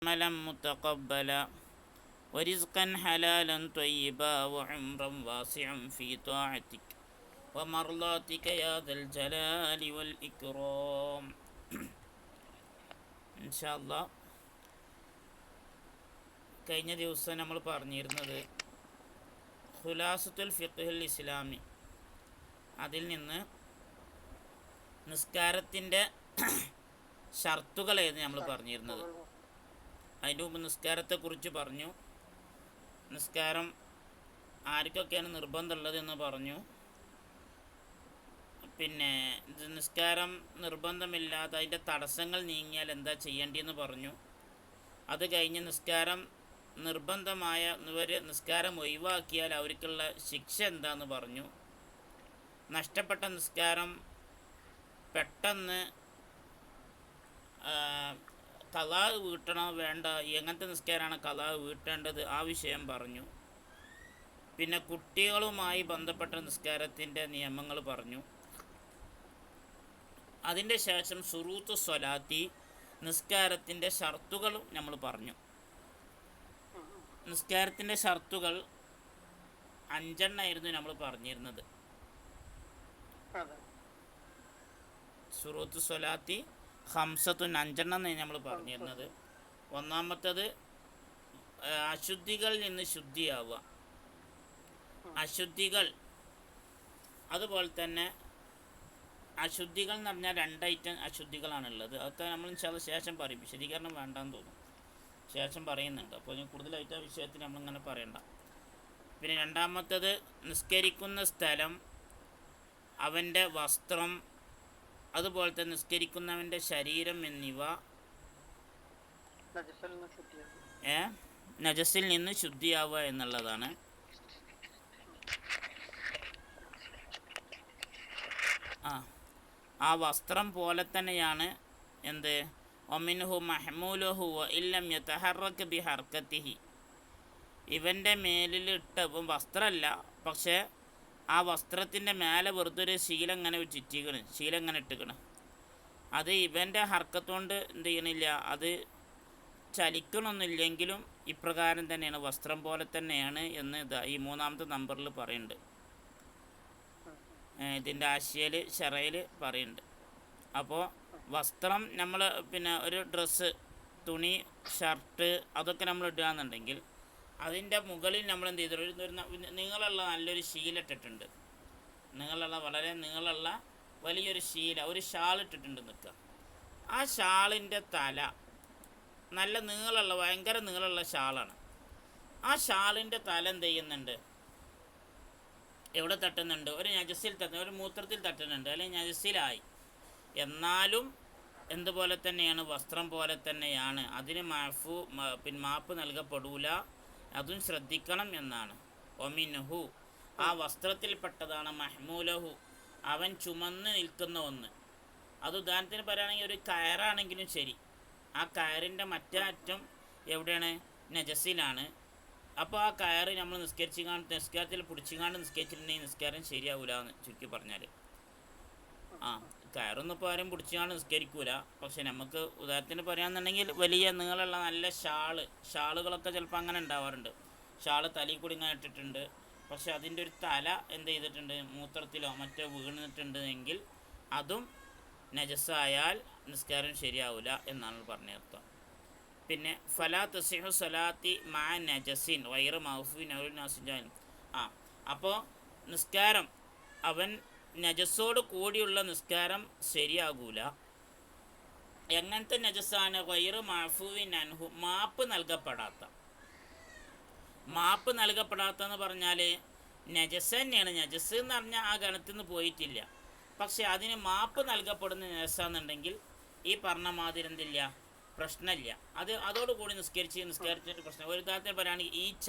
عملا متقبلا ورزقا حلالا طيبا وعمرا واسعا في طاعتك ومرضاتك يا ذا الجلال والإكرام. ഇൻഷാ അല്ലാഹ് കഴിഞ്ഞ ദിവസം നമ്മൾ പറഞ്ഞിരുന്നത് ഖുലാസത്തുൽ ഫിഖ്ഹുൽ ഇസ്ലാമി, അതിൽ നിന്ന് നിസ്കാരത്തിൻ്റെ ഷർത്തുകളായിരുന്നു നമ്മൾ പറഞ്ഞിരുന്നത്. അതിൻ്റെ മുമ്പ് നിസ്കാരത്തെക്കുറിച്ച് പറഞ്ഞു, നിസ്കാരം ആർക്കൊക്കെയാണ് നിർബന്ധമുള്ളതെന്ന് പറഞ്ഞു. പിന്നെ നിസ്കാരം നിർബന്ധമില്ലാതെ അതിൻ്റെ തടസ്സങ്ങൾ നീങ്ങിയാൽ എന്താ ചെയ്യേണ്ടതെന്ന് പറഞ്ഞു. അത് കഴിഞ്ഞ് നിസ്കാരം നിർബന്ധമായ നിസ്കാരം ഒഴിവാക്കിയാൽ അവർക്കുള്ള ശിക്ഷ എന്താണെന്ന് പറഞ്ഞു. നഷ്ടപ്പെട്ട നിസ്കാരം പെട്ടെന്ന് ഖളാ വീട്ടണോ വേണ്ട, എങ്ങനത്തെ നിസ്കാരമാണ് ഖളാ വീട്ടേണ്ടത്, ആ വിഷയം പറഞ്ഞു. പിന്നെ കുട്ടികളുമായി ബന്ധപ്പെട്ട നിസ്കാരത്തിൻ്റെ നിയമങ്ങൾ പറഞ്ഞു. അതിൻ്റെ ശേഷം ശുറൂത്ത് സ്വലാത്തി, നിസ്കാരത്തിൻ്റെ ഷർത്തുകളും നമ്മൾ പറഞ്ഞു. നിസ്കാരത്തിൻ്റെ ഷർത്തുകൾ 5 നമ്മൾ പറഞ്ഞിരുന്നത്. ശുറൂത്ത് സ്വലാത്തി ഹംസത്തുൻ 5 നമ്മൾ പറഞ്ഞിരുന്നത്. ഒന്നാമത്തത് അശുദ്ധികളിൽ നിന്ന് ശുദ്ധിയാവുക. അശുദ്ധികൾ, അതുപോലെ തന്നെ അശുദ്ധികൾ എന്ന് പറഞ്ഞാൽ 2 ഐറ്റം അശുദ്ധികളാണുള്ളത്. അതൊക്കെ നമ്മൾ ശേഷം പറയും, വിശദീകരണം വേണ്ടാന്ന് തോന്നും, ശേഷം പറയുന്നുണ്ട്. അപ്പോൾ ഞാൻ കൂടുതലായിട്ട് ആ വിഷയത്തിൽ നമ്മളിങ്ങനെ പറയണ്ട. പിന്നെ രണ്ടാമത്തത് നിസ്കരിക്കുന്ന സ്ഥലം, അവൻ്റെ വസ്ത്രം, അതുപോലെ തന്നെ നിസ്കരിക്കുന്നവൻ്റെ ശരീരം എന്നിവ നജസിൽ നിന്ന് ശുദ്ധിയാവുക എന്നുള്ളതാണ്. ആ വസ്ത്രം പോലെ തന്നെയാണ് എന്ത്, ഒമിൻഹു മഹ്മൂലുഹു ഇല്ലം യതഹറക ബിഹർകതിഹി, ഇവൻ്റെ മേലിൽ ഇട്ടപ്പം വസ്ത്രമല്ല, പക്ഷേ ആ വസ്ത്രത്തിൻ്റെ മേലെ വെറുതെ ഒരു ശീല ഇങ്ങനെ ചുറ്റിക്കണ്, ശീല ഇങ്ങനെ ഇട്ടിക്കണ്. അത് ഇവൻ്റെ ഹർക്കത്തുകൊണ്ട് എന്ത് ചെയ്യണില്ല, അത് ചലിക്കണമൊന്നുമില്ലെങ്കിലും ഇപ്രകാരം തന്നെയാണ്, വസ്ത്രം പോലെ തന്നെയാണ് എന്ന് ഈ 3-ാമത്തെ നമ്പറിൽ പറയുന്നുണ്ട്. ഇതിൻ്റെ ആശയയിൽ ഷറയിൽ പറയുന്നുണ്ട്. അപ്പോൾ വസ്ത്രം നമ്മൾ പിന്നെ ഒരു ഡ്രസ്സ്, തുണി, ഷർട്ട് അതൊക്കെ നമ്മൾ ഇടുകയെന്നുണ്ടെങ്കിൽ അതിൻ്റെ മുകളിൽ നമ്മൾ എന്ത് ചെയ്തിട്ട് നീളമുള്ള നല്ലൊരു ശീല ഇട്ടിട്ടുണ്ട്, വളരെ നീളമുള്ള വലിയൊരു ശീല, ഒരു ഷാൾ ഇട്ടിട്ടുണ്ട് നിൽക്കുക. ആ ഷാളിൻ്റെ തല നല്ല നീളമുള്ള, ഭയങ്കര നീളമുള്ള ഷാളാണ്. ആ ഷാളിൻ്റെ തല എന്ത് ചെയ്യുന്നുണ്ട്, എവിടെ തട്ടുന്നുണ്ട്, ഒരു നജസിൽ തട്ടുന്ന, ഒരു മൂത്രത്തിൽ തട്ടുന്നുണ്ട്, അല്ലെങ്കിൽ നജസിലായി. എന്നാലും എന്തുപോലെ തന്നെയാണ്, വസ്ത്രം പോലെ തന്നെയാണ്, അതിന് മാപ്പ് നൽകപ്പെടൂല, അതും ശ്രദ്ധിക്കണം എന്നാണ്. ഒമിൻഹു, ആ വസ്ത്രത്തിൽപ്പെട്ടതാണ്, മഹ്മൂലഹു, അവൻ ചുമന്ന് നിൽക്കുന്ന ഒന്ന്. അത് ഉദാഹരണത്തിന് പറയുകയാണെങ്കിൽ ഒരു കയറാണെങ്കിലും ശരി, ആ കയറിൻ്റെ മറ്റേ അറ്റം എവിടെയാണ്, നജസിലാണ്. അപ്പോൾ ആ കയറ് നമ്മൾ നിസ്കാരത്തിൽ പിടിച്ചിങ്ങാണ്ട് നിസ്കരിച്ചിട്ടുണ്ടെങ്കിൽ നിസ്കാരം ശരിയാവില്ല എന്ന് ചുരുക്കി പറഞ്ഞാൽ. കയറൊന്നും ഇപ്പോൾ ആരും പിടിച്ചിങ്ങാണ്ട് നിസ്കരിക്കൂല. പക്ഷെ നമുക്ക് ഉദാഹരണത്തിന് പറയുകയാണെന്നുണ്ടെങ്കിൽ വലിയ നീളമുള്ള നല്ല ഷാളുകളൊക്കെ ചിലപ്പോൾ അങ്ങനെ ഉണ്ടാവാറുണ്ട്. ഷാള് തലയിൽ കൂടി ഇങ്ങനെ ഇട്ടിട്ടുണ്ട്, പക്ഷെ അതിൻ്റെ ഒരു തല എന്ത് ചെയ്തിട്ടുണ്ട്, മൂത്രത്തിലോ മറ്റോ വീണിട്ടുണ്ട് എങ്കിൽ അതും നജസായാൽ നിസ്കാരം ശരിയാവില്ല എന്നാണ് പറഞ്ഞർത്ഥം. പിന്നെ ഫലാ തസിഹു സ്വലാത്തി മാ നജസിൻ വൈറ മൗഫുൻ നാസിൻ. അപ്പോൾ നിസ്കാരം അവൻ നജസോട് കൂടിയുള്ള നിസ്കാരം ശരിയാകൂല. എങ്ങനത്തെ നജസാണ്, വൈറ മഅഫൂവിൻ അൻഹു, മാപ്പ് നൽകപ്പെടാത്തെന്ന് പറഞ്ഞാൽ നജസ് തന്നെയാണ്. നജസ് എന്ന് പറഞ്ഞാൽ ആ ഗണത്തിൽ നിന്ന് പോയിട്ടില്ല, പക്ഷെ അതിന് മാപ്പ് നൽകപ്പെടുന്ന നജസാന്നുണ്ടെങ്കിൽ ഈ പറഞ്ഞ മാതിരി എന്തില്ല, പ്രശ്നമില്ല. അതോടുകൂടി നിസ്കരിച്ചിട്ട് പ്രശ്നം. ഒരു ഉദാഹരണത്തിന് പറയുകയാണെങ്കിൽ ഈച്ച,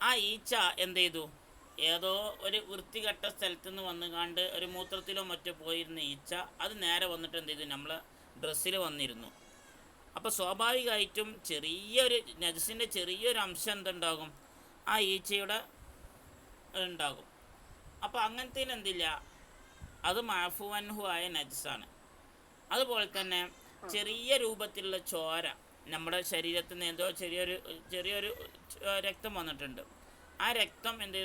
ആ ഈച്ച എന്ത് ചെയ്തു, ഏതോ ഒരു വൃത്തികെട്ട സ്ഥലത്തു നിന്ന് വന്നുകാണ്ട് ഒരു മൂത്രത്തിലോ മറ്റോ പോയിരുന്ന ഈച്ച അത് നേരെ വന്നിട്ട് എന്ത് ചെയ്തു, നമ്മളെ ഡ്രസ്സിൽ വന്നിരുന്നു. അപ്പോൾ സ്വാഭാവികമായിട്ടും ചെറിയൊരു നജസിൻ്റെ ചെറിയൊരു അംശം എന്തുണ്ടാകും, ആ ഈച്ചയുടെ ഉണ്ടാകും. അപ്പോൾ അങ്ങനത്തേന് എന്തില്ല, അത് മഅഫൂഅൻഹു ആയ നജസാണ്. അതുപോലെ തന്നെ ചെറിയ രൂപത്തിലുള്ള ചോര, നമ്മുടെ ശരീരത്തിൽ നിന്ന് എന്തോ ചെറിയൊരു രക്തം വന്നിട്ടുണ്ട്. ആ രക്തം എന്ത്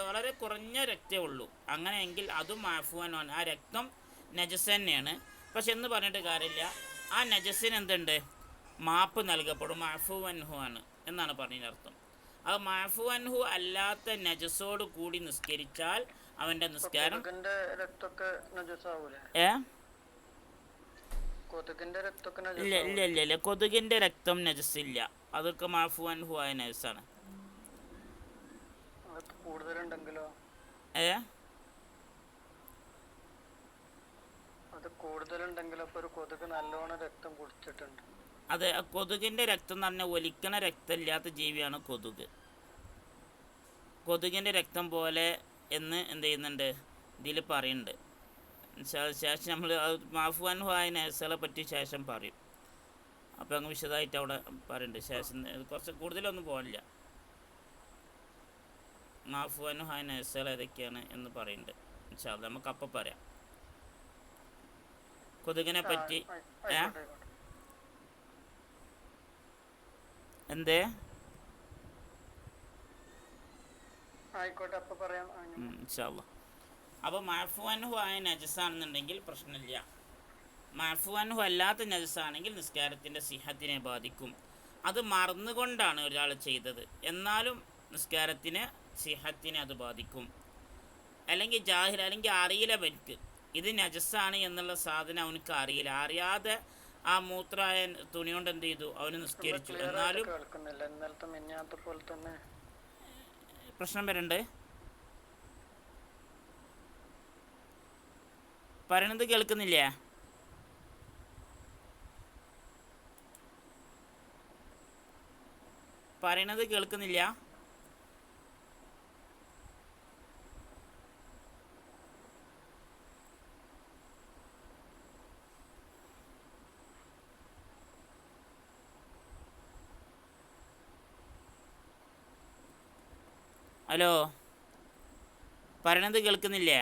വളരെ കുറഞ്ഞ രക്തമേ ഉള്ളൂ. അങ്ങനെയെങ്കിൽ അതും മാഫുവാനാണ്. ആ രക്തം നജസ് തന്നെയാണ്. പക്ഷെ എന്ന് പറഞ്ഞിട്ട് കാര്യമില്ല, ആ നജസിന് എന്തുണ്ട്? മാപ്പ് നൽകപ്പെടും. മാഫു അൻഹു ആണ് എന്നാണ് പറഞ്ഞതിനർത്ഥം. അത് മാഫു അൻഹു അല്ലാത്ത നജസോട് കൂടി നിസ്കരിച്ചാൽ അവൻ്റെ നിസ്കാരം ഇല്ല. കൊതുകിൻ്റെ രക്തം നജസില്ല. അതൊക്കെ മാഫു അൻഹു ആയ നജസാണ്. അതെ, കൊതുകിൻ്റെ രക്തം എന്ന് പറഞ്ഞാൽ ഒലിക്കണ രക്തമില്ലാത്ത ജീവിയാണ് കൊതുക്. കൊതുകിൻ്റെ രക്തം പോലെ എന്ന് എന്ത് ചെയ്യുന്നുണ്ട്, ഇതിൽ പറയുന്നുണ്ട്. ശേഷം നമ്മൾ മാഫുവാൻഹു ആയ നജസുകളെ പറ്റി ശേഷം പറയും. അപ്പോൾ അങ്ങ് വിശദമായിട്ട് അവിടെ പറയുന്നുണ്ട്. ശേഷം കുറച്ച് കൂടുതലൊന്നും പോകില്ല. മാഫുവാൻഹു ആയ നജസുകൾ ഏതൊക്കെയാണ് എന്ന് പറയുന്നുണ്ട്. ഇൻഷാ അല്ലാഹ് നമുക്കപ്പം പറയാം കൊതുകിനെ പറ്റി. എന്തേ? ഇൻഷാ അല്ലാഹ്. അപ്പോൾ മാഫുവാൻഹു ആയ നജസാണെന്നുണ്ടെങ്കിൽ പ്രശ്നമില്ല. മാഫുവാൻഹു അല്ലാത്ത നജസാണെങ്കിൽ നിസ്കാരത്തിൻ്റെ സിഹത്തിനെ ബാധിക്കും. അത് മറന്നുകൊണ്ടാണ് ഒരാൾ ചെയ്തത്, എന്നാലും നിസ്കാരത്തിന് സിഹത്തിനെ അത് ബാധിക്കും. അല്ലെങ്കിൽ ജാഹിൽ, അല്ലെങ്കിൽ അറിയില്ല അവർക്ക് ഇത് നജസാണ് എന്നുള്ള സാധനം അവനക്ക് അറിയില്ല. അറിയാതെ ആ മൂത്രായ തുണി കൊണ്ട് എന്ത് ചെയ്തു, അവന് നിസ്കരിച്ചു. എന്നാലും പ്രശ്നം വരണ്ട്. പറയണത് കേൾക്കുന്നില്ലേ? പറയണത് കേൾക്കുന്നില്ല? ഹലോ, പറയണത് കേൾക്കുന്നില്ലേ?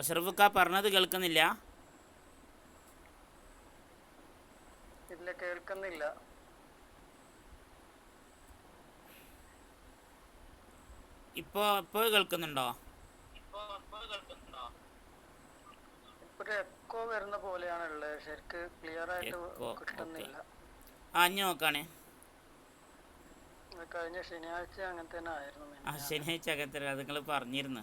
അഷ്റഫുക്ക പറഞ്ഞത് കേൾക്കുന്നില്ല? ഇല്ല, കേൾക്കുന്നില്ല. ഇപ്പോൾ കേൾക്കുന്നുണ്ടോ? എക്കോ വരുന്ന പോലെയാണുള്ളത്. ശരിക്ക് ക്ലിയർ ആയിട്ട് കിട്ടുന്നില്ല. അഞ്ഞു നോക്കാണേ. കഴിഞ്ഞ ശനിയാഴ്ച അങ്ങനെ തന്നെ ആയിരുന്നു. ശനിയാഴ്ച അങ്ങനെ തന്നെ നിങ്ങൾ പറഞ്ഞിരുന്നു.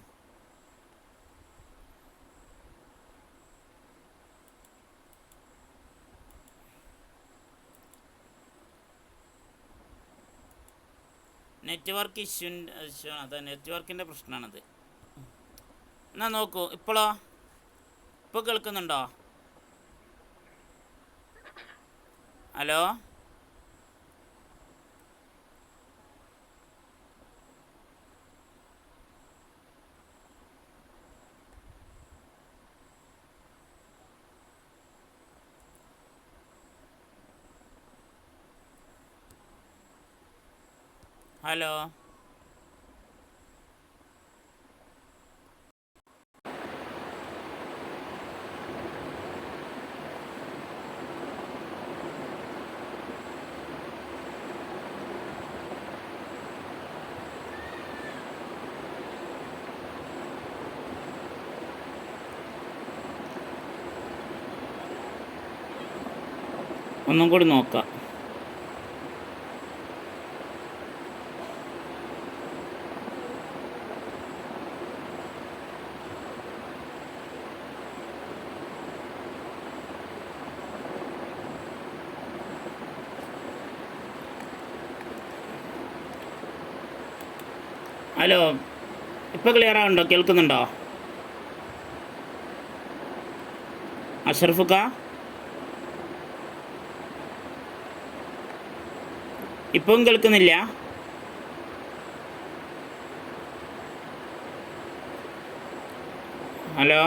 Network issue. അതെ, നെറ്റ്വർക്കിൻ്റെ പ്രശ്നമാണത്. എന്നാൽ നോക്കൂ, ഇപ്പോൾ കേൾക്കുന്നുണ്ടോ? Hello, hello. ഒന്നും കൂടി നോക്കാം. ഹലോ, ഇപ്പോൾ ക്ലിയർ ആവുന്നുണ്ടോ? കേൾക്കുന്നുണ്ടോ അഷ്റഫുക്ക? ഇപ്പം കേൾക്കുന്നില്ല? ഹലോ,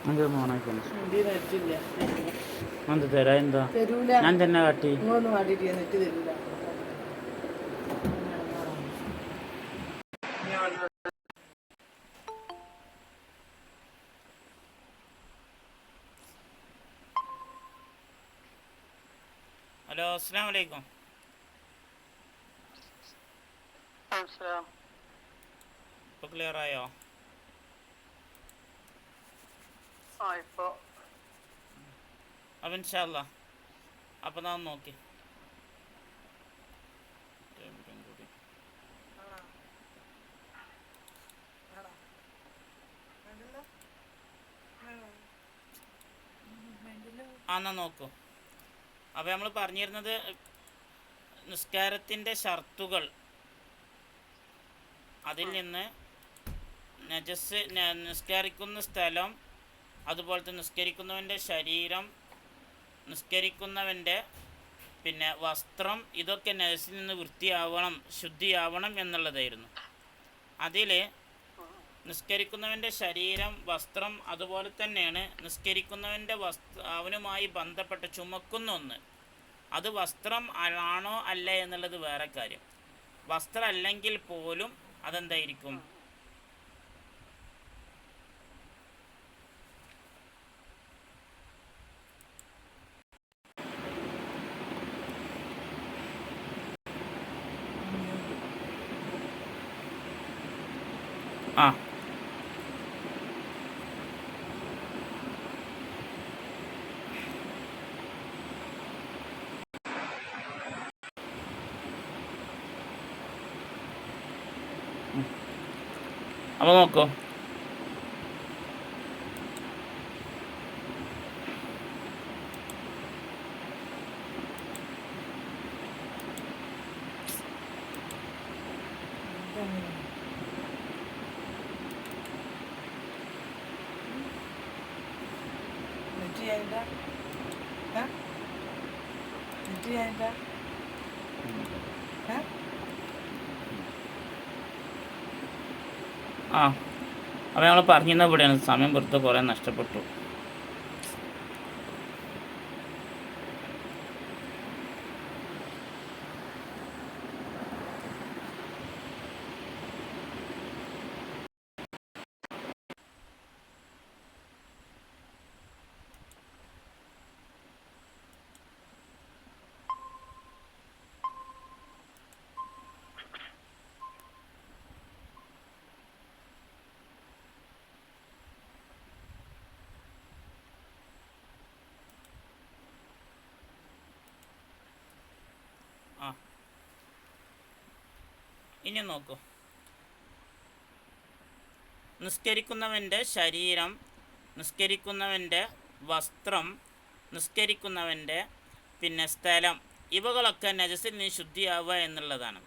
അത് മോണാക്കി വണ്ടി നെറ്റില്ല. എന്ത് തരാ എന്താ തരൂല. ഞാൻ തന്നെ കാട്ടി നിങ്ങളൊന്നും കാട്ടിട്ട് നെറ്റ് തരൂല. ഹലോ അസ്സലാമു അലൈക്കും. ഇപ്പോൾ ക്ലിയർ ആയോ? അപ്പം ഇൻഷാ അല്ലാ അപ്പം നാം നോക്കി എന്നാ നോക്കൂ. അപ്പോൾ നമ്മൾ പറഞ്ഞിരുന്നത് നിസ്കാരത്തിൻ്റെ ഷർത്തുകൾ, അതിൽ നിന്ന് നജസ്, നിസ്കരിക്കുന്ന സ്ഥലം, അതുപോലെ തന്നെ നിസ്കരിക്കുന്നവൻ്റെ ശരീരം, നിസ്കരിക്കുന്നവൻ്റെ പിന്നെ വസ്ത്രം, ഇതൊക്കെ നജസിൽ നിന്ന് വൃത്തിയാവണം, ശുദ്ധിയാവണം എന്നുള്ളതായിരുന്നു. അതിൽ നിസ്കരിക്കുന്നവൻ്റെ ശരീരം, വസ്ത്രം, അതുപോലെ തന്നെയാണ് നിസ്കരിക്കുന്നവൻ്റെ അവനുമായി ബന്ധപ്പെട്ട് ചുമക്കുന്ന ഒന്ന്. അത് വസ്ത്രം ആണോ അല്ല എന്നുള്ളത് വേറെ കാര്യം. വസ്ത്രം അല്ലെങ്കിൽ പോലും അതെന്തായിരിക്കും? ആ അപ്പോൾ നോക്കൂ. ആ അപ്പോൾ ഞങ്ങൾ പറഞ്ഞിരുന്ന ഇവിടെയാണ്. സമയം പുറത്ത് കുറേ നഷ്ടപ്പെട്ടു. ആ ഇനി നോക്കൂ. നിസ്കരിക്കുന്നവൻ്റെ ശരീരം, നിസ്കരിക്കുന്നവൻ്റെ വസ്ത്രം, നിസ്കരിക്കുന്നവൻ്റെ പിന്നെ സ്ഥലം, ഇവകളൊക്കെ നജസിൽ നിന്ന് ശുദ്ധിയാവുക എന്നുള്ളതാണ്.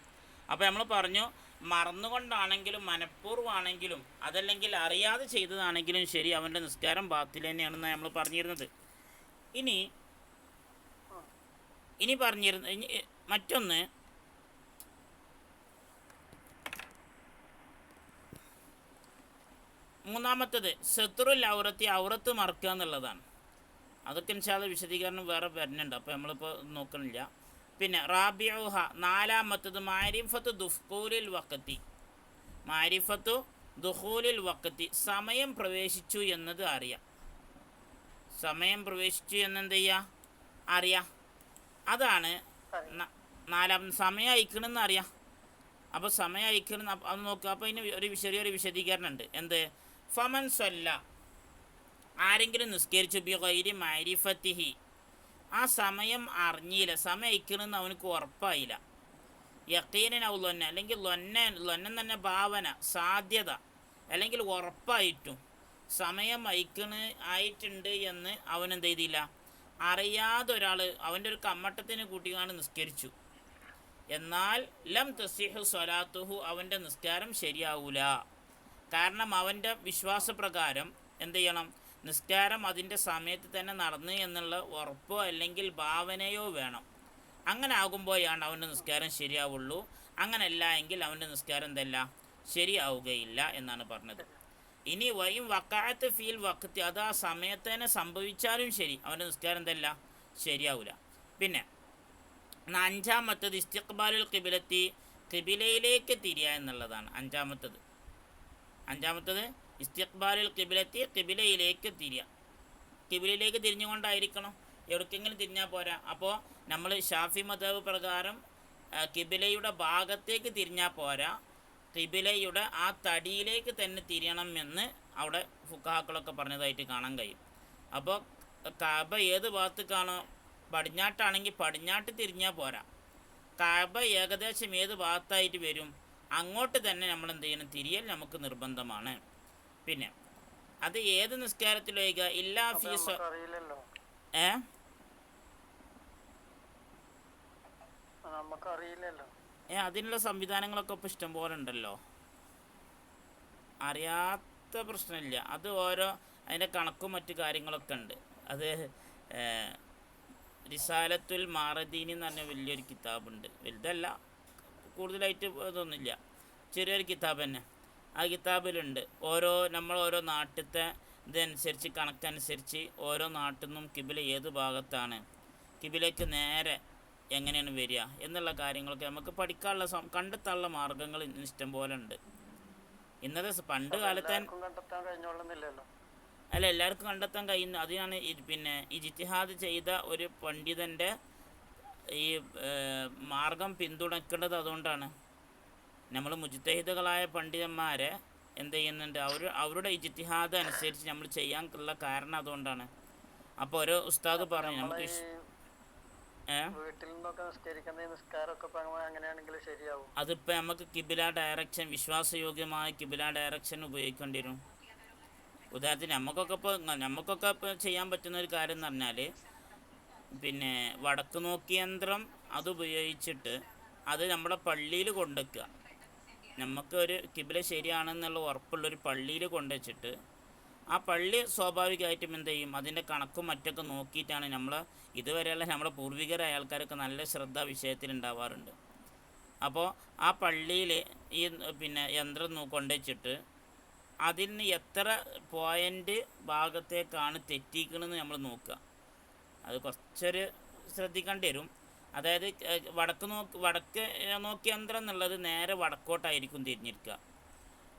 അപ്പോൾ നമ്മൾ പറഞ്ഞു, മറന്നുകൊണ്ടാണെങ്കിലും മനഃപൂർവ്വമാണെങ്കിലും അതല്ലെങ്കിൽ അറിയാതെ ചെയ്തതാണെങ്കിലും ശരി, അവൻ്റെ നിസ്കാരം ബാത്തിൽ തന്നെയാണെന്ന് നമ്മൾ പറഞ്ഞിരുന്നത്. ഇനി മറ്റൊന്ന്, മൂന്നാമത്തത് സത്റുൽ ഔറത്തി, ഔറത്ത് മറക്കുക എന്നുള്ളതാണ്. അതൊക്കെ ഇൻഷാല്ല വിശദീകരണം വേറെ വരുന്നുണ്ട്, അപ്പോൾ നമ്മളിപ്പോൾ നോക്കണില്ല. പിന്നെ റാബിഉഹ, നാലാമത്തത് മാരിഫത്തു ദുഖൂലിൽ വഖത്തി, മാരിഫത്തു ദുഖൂലിൽ വഖത്തി, സമയം പ്രവേശിച്ചു എന്നത് അറിയാം. സമയം പ്രവേശിച്ചു എന്നെന്ത് ചെയ്യുക? അറിയാം. അതാണ് നാലാമത്. സമയം അയക്കണമെന്ന് അറിയാം. അപ്പോൾ സമയം അയക്കണം അത് നോക്കുക. അപ്പോൾ ഇതിന് ചെറിയൊരു വിശദീകരണം ഉണ്ട്. എന്ത്? ഫമൻ സ്വല്ല, ആരെങ്കിലും നിസ്കരിച്ചു ബി ഗൈരി മാരിഫത്തിഹി, ആ സമയം അറിഞ്ഞില്ല, സമയം അയക്കണമെന്ന് അവനക്ക് ഉറപ്പായില്ല. യഖീനൻ ഔ ലൊന്ന, അല്ലെങ്കിൽ ലൊന്നൻ തന്നെ ഭാവന, സാധ്യത, അല്ലെങ്കിൽ ഉറപ്പായിട്ടും സമയം ആയിട്ടുണ്ട് എന്ന് അവനെന്ത് ചെയ്തില്ല, അറിയാതെ ഒരാൾ അവൻ്റെ ഒരു കമ്മട്ടത്തിന് കൂട്ടിയാണ് നിസ്കരിച്ചു. എന്നാൽ ലം തസിഹു സ്വലാത്തുഹു, അവൻ്റെ നിസ്കാരം ശരിയാവൂല. കാരണം അവൻ്റെ വിശ്വാസപ്രകാരം എന്ത് ചെയ്യണം? നിസ്കാരം അതിൻ്റെ സമയത്ത് തന്നെ നടന്നു എന്നുള്ള ഉറപ്പോ അല്ലെങ്കിൽ ഭാവനയോ വേണം. അങ്ങനെ ആകുമ്പോഴാണ് അവൻ്റെ നിസ്കാരം ശരിയാവുള്ളൂ. അങ്ങനെയല്ല എങ്കിൽ അവൻ്റെ നിസ്കാരം എന്തല്ല, ശരിയാവുകയില്ല എന്നാണ് പറഞ്ഞത്. ഇനി വയും വക്കാത്ത് ഫീൽ വക്കത്തി, അത് ആ സമയത്ത് തന്നെ സംഭവിച്ചാലും ശരി അവൻ്റെ നിസ്കാരം എന്തല്ല ശരിയാവില്ല. പിന്നെ അഞ്ചാമത്തത് ഇസ്തിഖ്ബാലുൽ ഖിബിലത്തി, ഖിബിലയിലേക്ക് തിരിയുക എന്നുള്ളതാണ് അഞ്ചാമത്തത് ഇസ്തിഖ്ബാലുൽ ഖിബിലത്തി, ഖിബിലയിലേക്ക് തിരിയുക. ഖിബിലയിലേക്ക് തിരിഞ്ഞുകൊണ്ടായിരിക്കണം, എവിടേക്കെങ്കിലും തിരിഞ്ഞാൽ പോരാ. അപ്പോൾ നമ്മൾ ഷാഫി മദ്ഹബ് പ്രകാരം ഖിബിലയുടെ ഭാഗത്തേക്ക് തിരിഞ്ഞാൽ പോരാ, ഖിബിലയുടെ ആ തടിയിലേക്ക് തന്നെ തിരിയണം എന്ന് അവിടെ ഫുഖഹാക്കളൊക്കെ പറഞ്ഞതായിട്ട് കാണാൻ കഴിയും. അപ്പോൾ കഅബ ഏത് ഭാഗത്തേക്കാണോ, പടിഞ്ഞാട്ടാണെങ്കിൽ പടിഞ്ഞാട്ട് തിരിഞ്ഞാൽ പോരാ, കഅബ ഏകദേശം ഏത് ഭാഗത്തായിട്ട് വരും അങ്ങോട്ട് തന്നെ നമ്മൾ എന്ത് ചെയ്യണം, തിരിയൽ നമുക്ക് നിർബന്ധമാണ്. പിന്നെ അത് ഏത് നിസ്കാരത്തിലൊഴിക ഇല്ലാ ഫീസ് അതിനുള്ള സംവിധാനങ്ങളൊക്കെ ഇപ്പോൾ ഇഷ്ടം പോലെ ഉണ്ടല്ലോ, അറിയാത്ത പ്രശ്നമില്ല. അത് ഓരോ അതിൻ്റെ കണക്കും മറ്റു കാര്യങ്ങളൊക്കെ ഉണ്ട്. അത് റിസാലത്തുൽ മാറദീനി എന്ന് പറഞ്ഞ വലിയൊരു കിതാബുണ്ട്, വലുതല്ല, കൂടുതലായിട്ട് ഇതൊന്നുമില്ല, ചെറിയൊരു കിതാബ് തന്നെ. ആ കിതാബിലുണ്ട് നമ്മൾ ഓരോ നാട്ടിലത്തെ ഇതനുസരിച്ച് കണക്കനുസരിച്ച് ഓരോ നാട്ടിൽ നിന്നും കിബില ഏത് ഭാഗത്താണ്, കിബിലയ്ക്ക് നേരെ എങ്ങനെയാണ് വരിക എന്നുള്ള കാര്യങ്ങളൊക്കെ നമുക്ക് പഠിക്കാനുള്ള കണ്ടെത്താനുള്ള മാർഗങ്ങൾ ഇഷ്ടം പോലെ ഉണ്ട്. ഇന്നത്തെ പണ്ട് കാലത്തെ അല്ല എല്ലാവർക്കും കണ്ടെത്താൻ കഴിയുന്നു. അതിനാണ് പിന്നെ ഇജ്തിഹാദ് ചെയ്ത ഒരു പണ്ഡിതൻ്റെ ഈ മാർഗം പിന്തുണക്കേണ്ടത്. അതുകൊണ്ടാണ് നമ്മൾ മുജ്തഹിദുകളായ പണ്ഡിതന്മാരെ എന്ത് ചെയ്യുന്നുണ്ട്, അവരുടെ ഇജ്തിഹാദ് അനുസരിച്ച് നമ്മൾ ചെയ്യാനുള്ള കാരണം അതുകൊണ്ടാണ്. അപ്പോൾ ഓരോ ഉസ്താദ് പറഞ്ഞു നമുക്ക് അതിപ്പോൾ നമുക്ക് കിബില ഡയറക്ഷൻ, വിശ്വാസയോഗ്യമായ കിബില ഡയറക്ഷൻ ഉപയോഗിക്കേണ്ടി വരും. ഉദാഹരണത്തിന് നമുക്കൊക്കെ ഇപ്പോൾ ചെയ്യാൻ പറ്റുന്ന ഒരു കാര്യം എന്ന് പറഞ്ഞാൽ, പിന്നെ വടക്ക് നോക്കി യന്ത്രം അതുപയോഗിച്ചിട്ട് അത് നമ്മുടെ പള്ളിയിൽ കൊണ്ടുവയ്ക്കുക. നമുക്ക് ഒരു കിബില ശരിയാണെന്നുള്ള ഉറപ്പുള്ളൊരു പള്ളിയിൽ കൊണ്ടുവച്ചിട്ട് ആ പള്ളി സ്വാഭാവികമായിട്ടും എന്ത് ചെയ്യും, അതിൻ്റെ കണക്കും മറ്റൊക്കെ നോക്കിയിട്ടാണ് ഇതുവരെയുള്ള നമ്മുടെ പൂർവികരായ ആൾക്കാരൊക്കെ നല്ല ശ്രദ്ധ വിഷയത്തിൽ ഉണ്ടാവാറുണ്ട്. അപ്പോൾ ആ പള്ളിയിൽ ഈ പിന്നെ യന്ത്രം കൊണ്ടുവച്ചിട്ട് അതിന് എത്ര പോയിൻ്റ് ഭാഗത്തേക്കാണ് തെറ്റിക്കണമെന്ന് നമ്മൾ നോക്കുക. അത് കുറച്ചൊരു ശ്രദ്ധിക്കേണ്ടി വരും. അതായത് വടക്ക് നോക്കി യന്ത്രം എന്നുള്ളത് നേരെ വടക്കോട്ടായിരിക്കും തിരിഞ്ഞിരിക്കുക.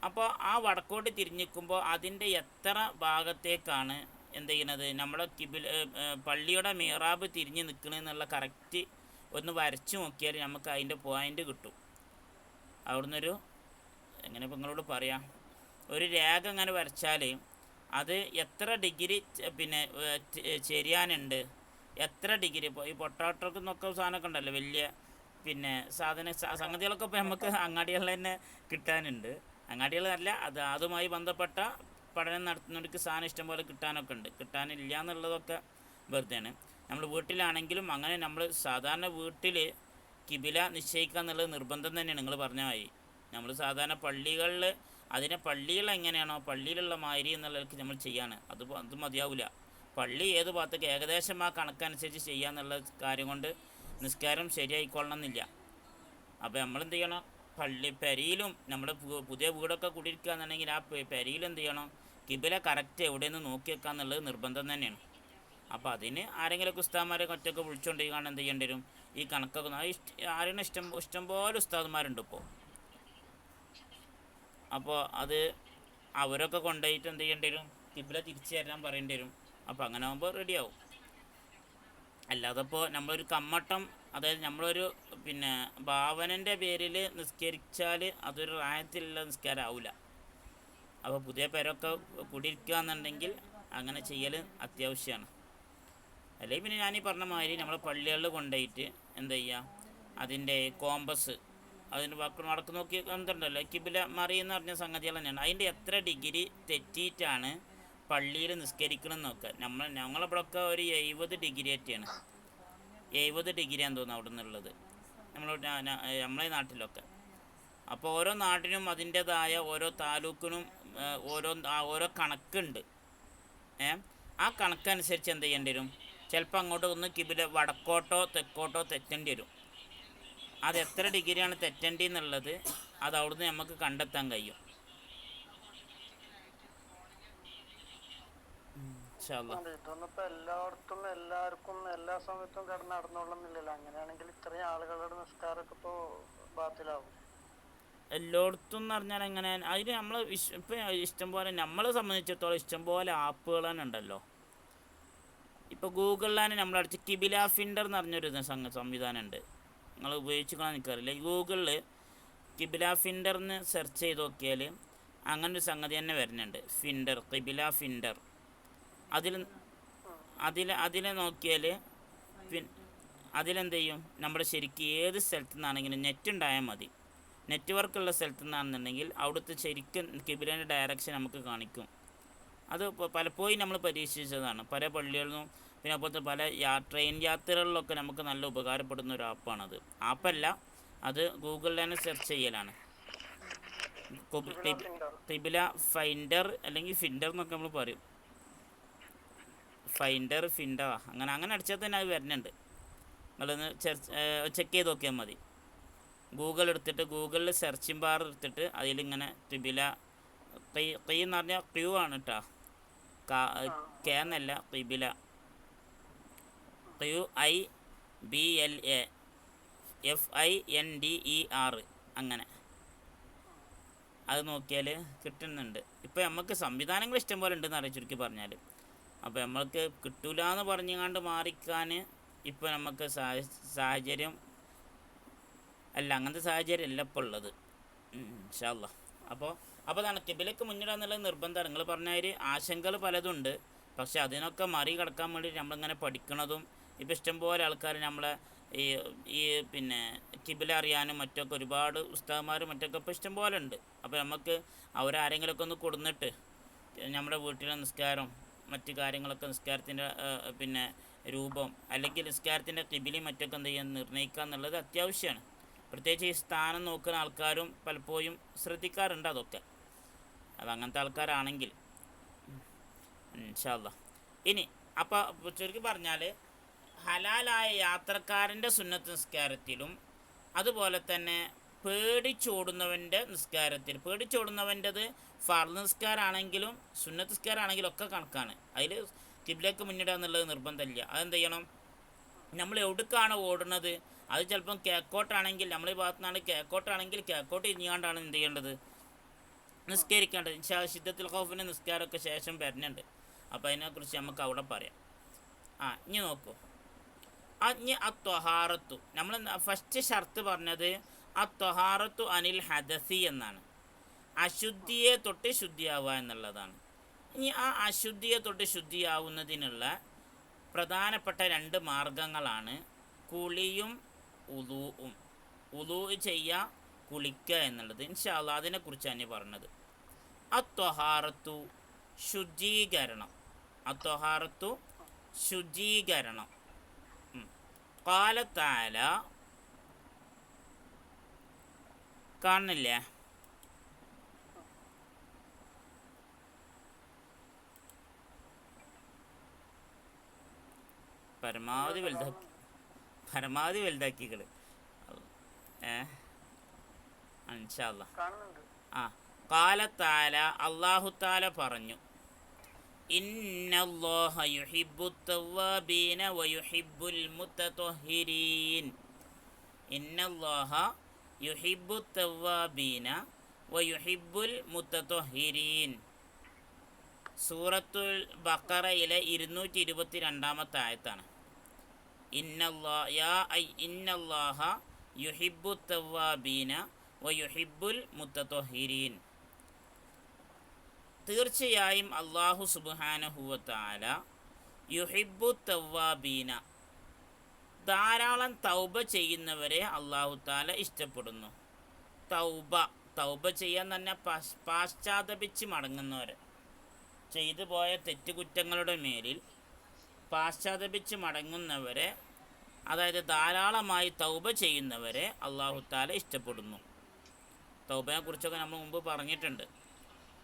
അപ്പോൾ ആ വടക്കോട്ട് തിരിഞ്ഞിരിക്കുമ്പോൾ അതിൻ്റെ എത്ര ഭാഗത്തേക്കാണ് എന്ത് ചെയ്യുന്നത്, നമ്മുടെ പള്ളിയുടെ മിഹ്റാബ് തിരിഞ്ഞ് നിൽക്കണമെന്നുള്ള കറക്റ്റ് ഒന്ന് വരച്ച് നോക്കിയാൽ നമുക്ക് അതിൻ്റെ പോയിൻ്റ് കിട്ടും. അവിടുന്നൊരു എങ്ങനെ ഇപ്പം നിങ്ങളോട് പറയാം, ഒരു രേഖ അങ്ങനെ വരച്ചാൽ അത് എത്ര ഡിഗ്രി പിന്നെ ചെരിയാനുണ്ട്, എത്ര ഡിഗ്രി. ഇപ്പോൾ ഈ പൊട്ടാട്ടോക്ക് എന്നൊക്കെ സാധനമൊക്കെ ഉണ്ടല്ലോ, വലിയ പിന്നെ സംഗതികളൊക്കെ ഇപ്പോൾ നമുക്ക് അങ്ങാടികളിൽ തന്നെ കിട്ടാനുണ്ട്. അങ്ങാടികളല്ല, അതുമായി ബന്ധപ്പെട്ട പഠനം നടത്തുന്നവർക്ക് സാധനം ഇഷ്ടം പോലെ കിട്ടാനൊക്കെ ഉണ്ട്. കിട്ടാനില്ല എന്നുള്ളതൊക്കെ വെറുതെയാണ്. നമ്മൾ വീട്ടിലാണെങ്കിലും അങ്ങനെ നമ്മൾ സാധാരണ വീട്ടിൽ കിബില നിശ്ചയിക്കുക എന്നുള്ളത് നിർബന്ധം തന്നെയാണ്. നിങ്ങൾ പറഞ്ഞ മാതിരി നമ്മൾ സാധാരണ പള്ളികളിൽ പള്ളികൾ എങ്ങനെയാണോ പള്ളിയിലുള്ള മാതിരി എന്നുള്ളതൊക്കെ നമ്മൾ ചെയ്യാണ്. അത് മതിയാവില്ല. പള്ളി ഏത് ഭാഗത്തേക്ക് ഏകദേശം ആ കണക്കനുസരിച്ച് ചെയ്യാന്നുള്ള കാര്യം കൊണ്ട് നിസ്കാരം ശരിയായിക്കൊള്ളണം എന്നില്ല. അപ്പോൾ നമ്മളെന്ത് ചെയ്യണം, പെരിയിലും നമ്മുടെ പുതിയ വീടൊക്കെ കുടിയിരിക്കുക എന്നുണ്ടെങ്കിൽ ആ പെരിയിൽ എന്ത് ചെയ്യണം, കിബില കറക്റ്റ് എവിടെയെന്ന് നോക്കി വെക്കുക എന്നുള്ളത് നിർബന്ധം തന്നെയാണ്. അപ്പോൾ അതിന് ആരെങ്കിലുമൊക്കെ ഉസ്താദന്മാരെ ഒറ്റയൊക്കെ വിളിച്ചുകൊണ്ടിരിക്കുകയാണ് എന്ത് ചെയ്യേണ്ടി വരും, ഈ കണക്കൊക്കെ ആരെങ്കിലും ഇഷ്ടംപോലെ ഉസ്താദന്മാരുണ്ട് ഇപ്പോൾ. അപ്പോൾ അത് അവരൊക്കെ കൊണ്ടുപോയിട്ട് എന്ത് ചെയ്യേണ്ടി വരും, കിബില തിരിച്ചു തരാൻ പറയേണ്ടി വരും. അപ്പോൾ അങ്ങനെ ആകുമ്പോൾ റെഡിയാവും. അല്ലാതെ ഇപ്പോൾ നമ്മളൊരു കമ്മട്ടം, അതായത് നമ്മളൊരു പിന്നെ ഭാവനൻ്റെ പേരിൽ നിസ്കരിച്ചാൽ അതൊരു റായത്തിലുള്ള നിസ്കാരം ആവില്ല. അപ്പോൾ പുതിയ പേരൊക്കെ കുടിയിരിക്കുക എന്നുണ്ടെങ്കിൽ അങ്ങനെ ചെയ്യൽ അത്യാവശ്യമാണ്. അല്ലെങ്കിൽ പിന്നെ ഞാനീ പറഞ്ഞ മാതിരി നമ്മൾ പള്ളികളിൽ കൊണ്ടുപോയിട്ട് എന്താ ചെയ്യുക, അതിൻ്റെ കോമ്പസ്, അതിന് വടക്ക് നോക്കി എന്തുണ്ടല്ലോ കിബില മറിയെന്ന് പറഞ്ഞ സംഗതികൾ തന്നെയാണ്. അതിൻ്റെ എത്ര ഡിഗ്രി തെറ്റിയിട്ടാണ് പള്ളിയിൽ നിസ്കരിക്കണമെന്ന് നോക്കുക. ഞങ്ങളിവിടെയൊക്കെ ഒരു 70 ഡിഗ്രി ആയിട്ടാണ്, 70 ഡിഗ്രിയാന്ന് തോന്നുന്നു അവിടെ നിന്നുള്ളത് നമ്മളെ നാട്ടിലൊക്കെ. അപ്പോൾ ഓരോ നാട്ടിനും അതിൻ്റേതായ ഓരോ താലൂക്കിനും ഓരോ കണക്കുണ്ട്. ആ കണക്കനുസരിച്ച് എന്ത് ചെയ്യേണ്ടി വരും, ചിലപ്പോൾ അങ്ങോട്ട് ഒന്ന് കിബില വടക്കോട്ടോ തെക്കോട്ടോ തെറ്റേണ്ടി വരും. അത് എത്ര ഡിഗ്രിയാണ് തെറ്റേണ്ടി എന്നുള്ളത് അത് അവിടുന്ന് നമുക്ക് കണ്ടെത്താൻ കഴിയും. ഇൻഷാ അല്ലാ. ഇതൊന്നും ഇപ്പൊ എല്ലായിടത്തും എല്ലാവർക്കും എല്ലാ സമയത്തും കിടന്ന് നടന്നോളുന്നില്ലല്ലോ. അങ്ങനെയാണെങ്കിൽ ഇത്രയും ആളുകളുടെ നിസ്കാരമൊക്കെ ഇപ്പോ ബാത്തിലാവും. എല്ലായിടത്തും എന്ന് പറഞ്ഞാൽ എങ്ങനെ, അതിന് നമ്മൾ ഇപ്പം ഇഷ്ടംപോലെ നമ്മളെ സംബന്ധിച്ചിടത്തോളം ഇഷ്ടംപോലെ ആപ്പുകൾ തന്നെ ഉണ്ടല്ലോ. ഇപ്പോൾ ഗൂഗിളിലാണ് നമ്മളടിച്ച് കിബില ഫിൻഡർ എന്ന് പറഞ്ഞൊരു സംവിധാനം ഉണ്ട്. നിങ്ങൾ ഉപയോഗിച്ചിക്കണമെന്ന് എനിക്കറിയില്ല. ഗൂഗിളിൽ കിബില ഫിൻഡർ എന്ന് സെർച്ച് ചെയ്ത് നോക്കിയാൽ അങ്ങനെ ഒരു സംഗതി തന്നെ വരുന്നുണ്ട്. ഫിൻഡർ, കിബില ഫിൻഡർ. അതിൽ നോക്കിയാൽ അതിലെന്ത് ചെയ്യും, നമ്മുടെ ശരിക്കും ഏത് സ്ഥലത്തു നിന്നാണെങ്കിലും നെറ്റ് ഉണ്ടായാൽ മതി. നെറ്റ്വർക്കുള്ള സ്ഥലത്തു നിന്നാണെന്നുണ്ടെങ്കിൽ അവിടുത്തെ ശരിക്കും കിബിലേൻ്റെ ഡയറക്ഷൻ നമുക്ക് കാണിക്കും. അത് പലപ്പോഴും നമ്മൾ പരീക്ഷിച്ചതാണ് പല പള്ളികളിലും. പിന്നെ അതുപോലത്തെ പല ട്രെയിൻ യാത്രകളിലൊക്കെ നമുക്ക് നല്ല ഉപകാരപ്പെടുന്ന ഒരു ആപ്പാണത്. ആപ്പല്ല, അത് ഗൂഗിളിൽ തന്നെ സെർച്ച് ചെയ്യലാണ്. കിബില ഫൈൻഡർ അല്ലെങ്കിൽ ഫിൻഡർ എന്നൊക്കെ നമ്മൾ പറയും. ഫൈൻഡർ ഫിൻഡർ അങ്ങനെ അടിച്ചാൽ തന്നെ അത് വരുന്നുണ്ട്. നിങ്ങളൊന്ന് ചെക്ക് ചെയ്ത് നോക്കിയാൽ മതി. ഗൂഗിൾ എടുത്തിട്ട് ഗൂഗിളിൽ സെർച്ചിങ് ബാർ എടുത്തിട്ട് അതിലിങ്ങനെ കിബില കൈ എന്ന് പറഞ്ഞാൽ ക്യൂ ആണ് കേട്ടോ, കെ എന്നല്ല, കിബില QIBLA FINDER അങ്ങനെ അത് നോക്കിയാൽ കിട്ടുന്നുണ്ട്. ഇപ്പോൾ നമുക്ക് സംവിധാനങ്ങൾ ഇഷ്ടംപോലെ ഉണ്ടെന്ന് അറിയാം ചുരുക്കി പറഞ്ഞാൽ. അപ്പോൾ നമ്മൾക്ക് കിട്ടൂല എന്ന് പറഞ്ഞുകൊണ്ട് മാറിക്കാൻ ഇപ്പോൾ നമുക്ക് സാഹചര്യം അല്ല, അങ്ങനത്തെ സാഹചര്യം അല്ല ഇപ്പോൾ ഉള്ളത്. ഇൻഷാ അല്ലാ. അപ്പോൾ അതാണ് കിബിലക്ക് മുന്നിടാന്നുള്ളത് നിർബന്ധമാണ്. നിങ്ങൾ പറഞ്ഞാൽ ആശങ്കകൾ പലതുണ്ട്. പക്ഷെ അതിനൊക്കെ മറികടക്കാൻ വേണ്ടി നമ്മളിങ്ങനെ പഠിക്കണതും ഇപ്പോൾ ഇഷ്ടംപോലെ ആൾക്കാർ നമ്മളെ ഈ പിന്നെ കിബില അറിയാനും മറ്റൊക്കെ ഒരുപാട് ഉസ്താദന്മാരും മറ്റൊക്കെ ഇപ്പോൾ ഇഷ്ടംപോലെ ഉണ്ട്. അപ്പോൾ നമുക്ക് അവരാരെങ്കിലുമൊക്കെ ഒന്ന് കൊടുന്നിട്ട് നമ്മുടെ വീട്ടിലെ നിസ്കാരം മറ്റു കാര്യങ്ങളൊക്കെ നിസ്കാരത്തിൻ്റെ പിന്നെ രൂപം അല്ലെങ്കിൽ നിസ്കാരത്തിൻ്റെ കിബിലയും മറ്റൊക്കെ എന്ത് ചെയ്യാൻ നിർണ്ണയിക്കുക എന്നുള്ളത് അത്യാവശ്യമാണ്. പ്രത്യേകിച്ച് ഈ സ്ഥാനം നോക്കുന്ന ആൾക്കാരും പലപ്പോഴും ശ്രദ്ധിക്കാറുണ്ട് അതൊക്കെ. അതങ്ങനത്തെ ആൾക്കാരാണെങ്കിൽ ഇൻഷാ അല്ലാ. ഇനി അപ്പോൾ ചുരുക്കി പറഞ്ഞാൽ ഹലാലായ യാത്രക്കാരൻ്റെ സുന്നത്ത് നിസ്കാരത്തിലും അതുപോലെ തന്നെ പേടിച്ചോടുന്നവൻ്റെ നിസ്കാരത്തിൽ, പേടിച്ചോടുന്നവൻ്റെത് ഫർദ് നിസ്കാരമാണെങ്കിലും സുന്നത്ത് നിസ്കാരമാണെങ്കിലും ഒക്കെ കണക്കാണ്. അതിൽ കിബിലക്ക് മുന്നിടുക എന്നുള്ളത് നിർബന്ധമില്ല. അതെന്ത് ചെയ്യണം, നമ്മൾ എവിടേക്കാണ് ഓടുന്നത്, അത് ചിലപ്പം കേക്കോട്ടാണെങ്കിൽ നമ്മളീ ഭാഗത്തു നിന്നാണ് കേക്കോട്ടാണെങ്കിൽ കേക്കോട്ട് ഇരിഞ്ഞാണ്ടാണ് എന്ത് ചെയ്യേണ്ടത്, നിസ്കരിക്കേണ്ടത്. ശിദ്ദത്തുൽ ഖൗഫിൻ്റെ നിസ്കാരമൊക്കെ ശേഷം വരുന്നുണ്ട്. അപ്പോൾ അതിനെക്കുറിച്ച് നമുക്ക് അവിടെ പറയാം. ഇനി നോക്കൂ, ഇനി അത്വഹാറത്തു, നമ്മൾ ഫസ്റ്റ് ഷർത്ത് പറഞ്ഞത് അത്വഹാറത്തു അനിൽ ഹദസി എന്നാണ്. അശുദ്ധിയെ തൊട്ട് ശുദ്ധിയാവുക എന്നുള്ളതാണ്. ഇനി ആ അശുദ്ധിയെ തൊട്ട് ശുദ്ധിയാവുന്നതിനുള്ള പ്രധാനപ്പെട്ട 2 മാർഗങ്ങളാണ് കുളിയും ഉളൂവും. ഉളൂ ചെയ്യുക, കുളിക്കുക എന്നുള്ളത്. ഇൻഷാ അല്ലാ അതിനെക്കുറിച്ചാണ് പറഞ്ഞത്. അത്വഹാറത്തു ശുചീകരണം, അത്വഹാറത്തു ശുചീകരണം. ഖാല തആല, കാണുന്നില്ലേ, പരമാവധി വലുതാക്കികൾ ഇൻഷാ അല്ലാ. ഖാല തആല, അല്ലാഹു തആല പറഞ്ഞു, ഇന്നല്ലാഹ യുഹിബ്ബുത് തവ്വാബീന വയുഹിബ്ബുൽ മുത്തത്വഹിരീൻ. ഇന്നല്ലാഹ യുഹിബ്ബുത് തവ്വാബീന വയുഹിബ്ബുൽ മുത്തത്വഹിരീൻ. സൂറത്തുൽ ബഖറയിലെ 222 ആയത്താണ്. ഇന്നല്ലാഹ യുഹിബ്ബുത് തവ്വാബീന വയുഹിബ്ബുൽ മുത്തത്വഹിരീൻ. തീർച്ചയായും അല്ലാഹു സുബ്ഹാനഹു വ തആല യുഹിബ്ബുത് തവ്വാബീന, ധാരാളം തൗബ ചെയ്യുന്നവരെ അല്ലാഹു തആല ഇഷ്ടപ്പെടുന്നു. തൗബ ചെയ്യാൻ തന്നെ പാശ്ചാത്തപിച്ച് മടങ്ങുന്നവരെ, ചെയ്തു പോയ തെറ്റുകുറ്റങ്ങളുടെ മേലിൽ പാശ്ചാത്തപിച്ച് മടങ്ങുന്നവരെ, അതായത് ധാരാളമായി തൗബ ചെയ്യുന്നവരെ അല്ലാഹു തആല ഇഷ്ടപ്പെടുന്നു. തൗബയെ കുറിച്ചൊക്കെ നമ്മൾ മുമ്പ് പറഞ്ഞിട്ടുണ്ട്.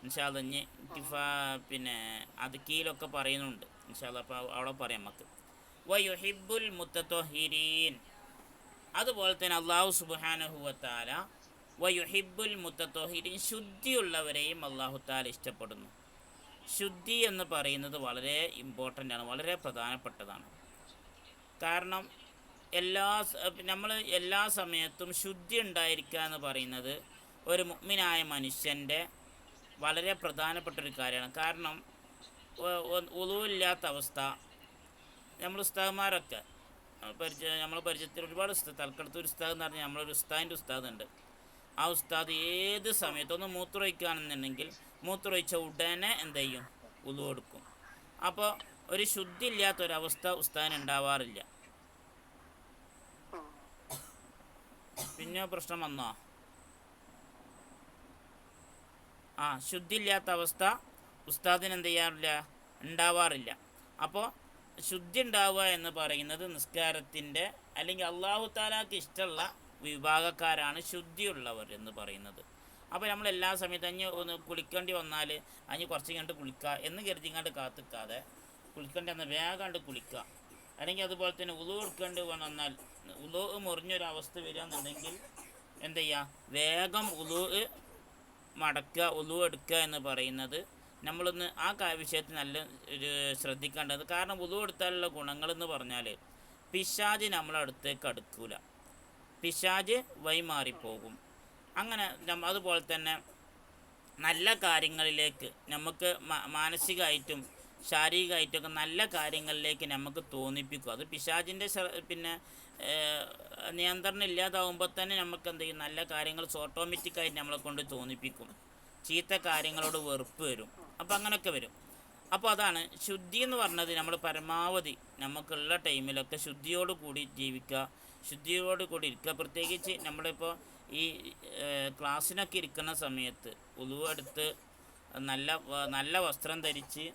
ഇൻഷാ അല്ലാ ഇനി പിന്നെ അദ്കീലൊക്കെ പറയുന്നുണ്ട്. ഇൻഷാ അല്ലാ അപ്പോൾ അവിടെ പറയാം നമുക്ക്. വയുഹിബ്ബുൽ മുത്തത്വഹിരീൻ, അതുപോലെ തന്നെ അല്ലാഹു സുബ്ഹാനഹു വ തആല വയുഹിബ്ബുൽ മുത്തത്വഹിരീൻ, ശുദ്ധിയുള്ളവരെയും അല്ലാഹു തആല ഇഷ്ടപ്പെടുന്നു. ശുദ്ധി എന്ന് പറയുന്നത് വളരെ ഇമ്പോർട്ടൻ്റ് ആണ്, വളരെ പ്രധാനപ്പെട്ടതാണ്. കാരണം നമ്മൾ എല്ലാ സമയത്തും ശുദ്ധി ഉണ്ടായിരിക്കുക എന്ന് പറയുന്നത് ഒരു മുഅ്മിനായ മനുഷ്യൻ്റെ വളരെ പ്രധാനപ്പെട്ടൊരു കാര്യമാണ്. കാരണം ഉളൂവില്ലാത്ത അവസ്ഥ, നമ്മൾ ഉസ്താദന്മാരൊക്കെ നമ്മൾ പരിചയത്തിൽ ഒരുപാട് ഉസ്താദ്, തൽക്കാലത്ത് ഒരു ഉസ്താദ് എന്ന് പറഞ്ഞാൽ നമ്മളൊരു ഉസ്താദിൻ്റെ ഉസ്താദുണ്ട്. ആ ഉസ്താദ് ഏത് സമയത്തും ഒന്ന് മൂത്രമൊഴിക്കുകയാണെന്നുണ്ടെങ്കിൽ മൂത്രമൊഴിച്ച ഉടനെ എന്ത് ചെയ്യും? ഉളു എടുക്കും. അപ്പോൾ ഒരു ശുദ്ധി ഇല്ലാത്തൊരവസ്ഥ ഉസ്താദിന് ഉണ്ടാവാറില്ല. പിന്നെ പ്രശ്നം വന്നോ? ശുദ്ധിയില്ലാത്ത അവസ്ഥ ഉസ്താദിന് എന്ത് ചെയ്യാറില്ല? ഉണ്ടാവാറില്ല. അപ്പോൾ ശുദ്ധി ഉണ്ടാവുക എന്ന് പറയുന്നത് നിസ്കാരത്തിൻ്റെ, അല്ലെങ്കിൽ അള്ളാഹു താലാക്ക് ഇഷ്ടമുള്ള വിഭാഗക്കാരാണ് ശുദ്ധിയുള്ളവർ എന്ന് പറയുന്നത്. അപ്പോൾ നമ്മൾ എല്ലാ സമയത്തും അഞ്ഞ് ഒന്ന് കുളിക്കേണ്ടി വന്നാൽ അഞ്ഞ് കുറച്ച് കണ്ട് കുളിക്കുക എന്ന് കരുതിങ്ങാണ്ട് കാത്തിക്കാതെ കുളിക്കേണ്ടി വന്നാൽ വേഗം കണ്ട് കുളിക്കുക. അല്ലെങ്കിൽ അതുപോലെ തന്നെ ഉളു എടുക്കേണ്ടി വന്നാൽ ഉളു മുറിഞ്ഞൊരവസ്ഥ വരികയെന്നുണ്ടെങ്കിൽ എന്ത് ചെയ്യുക? വേഗം ഉളു മടക്കുക, ഉളു എടുക്കുക എന്ന് പറയുന്നത് നമ്മളൊന്ന് ആ വിഷയത്തിൽ നല്ല ഒരു ശ്രദ്ധിക്കേണ്ടത്. കാരണം ഉളു എടുത്താലുള്ള ഗുണങ്ങളെന്ന് പറഞ്ഞാൽ പിശാച് നമ്മളെ അടുത്തേക്ക് അടുക്കൂല, പിശാച് വഴിമാറിപ്പോകും. അങ്ങനെ അതുപോലെ തന്നെ നല്ല കാര്യങ്ങളിലേക്ക് നമുക്ക് മാനസികമായിട്ടും ശാരീരികമായിട്ടൊക്കെ നല്ല കാര്യങ്ങളിലേക്ക് നമുക്ക് തോന്നിപ്പിക്കും. അത് പിശാചിൻ്റെ പിന്നെ നിയന്ത്രണം ഇല്ലാതാവുമ്പോൾ തന്നെ നമുക്ക് എന്ത് ചെയ്യും? നല്ല കാര്യങ്ങൾ ഓട്ടോമാറ്റിക്കായിട്ട് നമ്മളെ കൊണ്ട് തോന്നിപ്പിക്കും. ചീത്ത കാര്യങ്ങളോട് വെറുപ്പ് വരും. അപ്പോൾ അങ്ങനെയൊക്കെ വരും. അപ്പോൾ അതാണ് ശുദ്ധി എന്ന് പറഞ്ഞത്. നമ്മൾ പരമാവധി നമുക്കുള്ള ടൈമിലൊക്കെ ശുദ്ധിയോട് കൂടി ജീവിക്കുക, ശുദ്ധിയോട് കൂടി ഇരിക്കുക. പ്രത്യേകിച്ച് നമ്മളിപ്പോൾ ഈ ക്ലാസ്സിനൊക്കെ ഇരിക്കുന്ന സമയത്ത് ഉളു എടുത്ത് നല്ല വസ്ത്രം ധരിച്ച്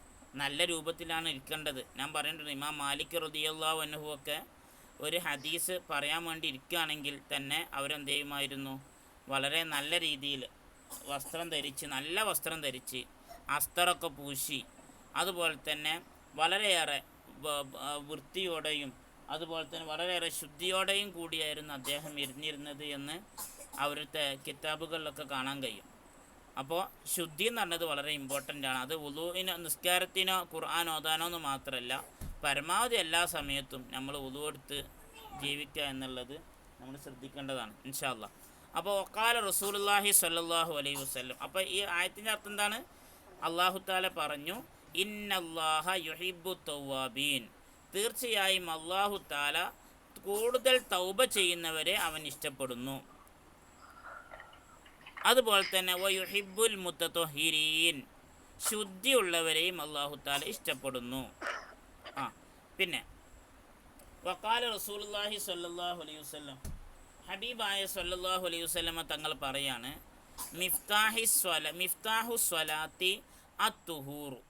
നല്ല രൂപത്തിലാണ് ഇരിക്കേണ്ടത്. ഞാൻ പറഞ്ഞിട്ടുണ്ട്, ഇമാം മാലിക് റളിയല്ലാഹു അൻഹു ഒക്കെ ഒരു ഹദീസ് പറയാൻ വേണ്ടി ഇരിക്കുകയാണെങ്കിൽ തന്നെ അവരെന്ത് ചെയ്യുമായിരുന്നു? വളരെ നല്ല രീതിയിൽ വസ്ത്രം ധരിച്ച്, നല്ല വസ്ത്രം ധരിച്ച് അസ്തറൊക്കെ പൂശി, അതുപോലെ തന്നെ വളരെയേറെ വൃത്തിയോടെയും അതുപോലെ തന്നെ വളരെയേറെ ശുദ്ധിയോടെയും കൂടിയായിരുന്നു അദ്ദേഹം ഇരുന്നിരുന്നത് എന്ന് അവരുടെ കിതാബുകളിലൊക്കെ കാണാൻ കഴിയും. അപ്പോൾ ശുദ്ധി എന്ന് പറഞ്ഞത് വളരെ ഇമ്പോർട്ടൻ്റ് ആണ്. അത് വുളൂഇനോ നിസ്കാരത്തിനോ ഖുർആൻ ഓതാനോ എന്ന് മാത്രമല്ല, പരമാവധി എല്ലാ സമയത്തും നമ്മൾ വുളു എടുത്ത് ജീവിക്കുക എന്നുള്ളത് നമ്മൾ ശ്രദ്ധിക്കേണ്ടതാണ് ഇൻഷാ അല്ലാഹ്. അപ്പോൾ വഖാല റസൂലുള്ളാഹി സ്വല്ലല്ലാഹു അലൈഹി വസല്ലം. അപ്പോൾ ഈ ആയത്തിൻ്റെ അർത്ഥം എന്താണ്? അല്ലാഹു തആല പറഞ്ഞു, ഇന്നല്ലാഹ യുഹിബ്ബു തവ്വാബീൻ, തീർച്ചയായും അല്ലാഹു തആല കൂടുതൽ തൗബ ചെയ്യുന്നവരെ അവൻ ഇഷ്ടപ്പെടുന്നു. അതുപോലെ തന്നെ വയുഹിബ്ബുൽ മുത്തത്വഹിരീൻ, ശുദ്ധിയുള്ളവരെയും അല്ലാഹു തആല ഇഷ്ടപ്പെടുന്നു. പിന്നെ വഖാല റസൂലുള്ളാഹി സ്വല്ലല്ലാഹു അലൈഹി വസല്ലം, ഹബീബായ സ്വല്ലല്ലാഹു അലൈഹി വസല്ലമ തങ്ങൾ പറയാണ്, മിഫ്താഹു സ്വലാത്തി അത്തുഹൂറു,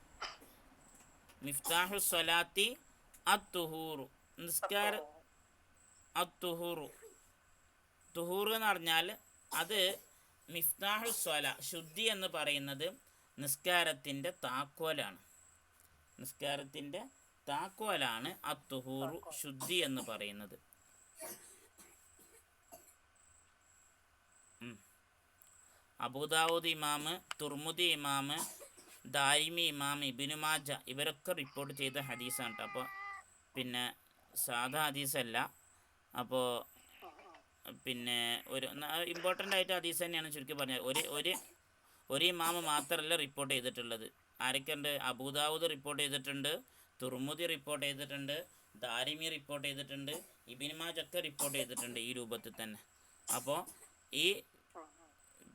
മിഫ്താഹു സ്വലാത്തി അത്തുഹൂറു, നിസ്കാര അത്തുഹൂറു, തുഹൂർ എന്ന് പറഞ്ഞാൽ അത് മിഫ്താഹു സ്വല, ശുദ്ധി എന്ന് പറയുന്നത് നിസ്കാരത്തിൻ്റെ താക്കോലാണ്. നിസ്കാരത്തിൻ്റെ താക്കോലാണ് അത്തുഹൂറു, ശുദ്ധി എന്ന് പറയുന്നത്. അബൂദാവൂദ് ഇമാമ്, തുർമുദി ഇമാമ്, ദാരിമി ഇമാം, ഇബ്നു മാജ ഇവരൊക്കെ റിപ്പോർട്ട് ചെയ്ത ഹദീസാണ് കേട്ടോ. അപ്പോൾ പിന്നെ സാധാ ഹദീസല്ല. അപ്പോൾ പിന്നെ ഒരു ഇമ്പോർട്ടൻ്റ് ആയിട്ട് ഹദീസ് തന്നെയാണ് ചുരുക്കി പറഞ്ഞത്. ഒരു ഇമാമ് മാത്രമല്ല റിപ്പോർട്ട് ചെയ്തിട്ടുള്ളത്. ആരൊക്കെയുണ്ട്? അബൂദാവൂദ് റിപ്പോർട്ട് ചെയ്തിട്ടുണ്ട്, തുർമുദി റിപ്പോർട്ട് ചെയ്തിട്ടുണ്ട്, ദാരിമി റിപ്പോർട്ട് ചെയ്തിട്ടുണ്ട്, ഇബ്നു മാജ ഒക്കെ റിപ്പോർട്ട് ചെയ്തിട്ടുണ്ട് ഈ രൂപത്തിൽ തന്നെ. അപ്പോൾ ഈ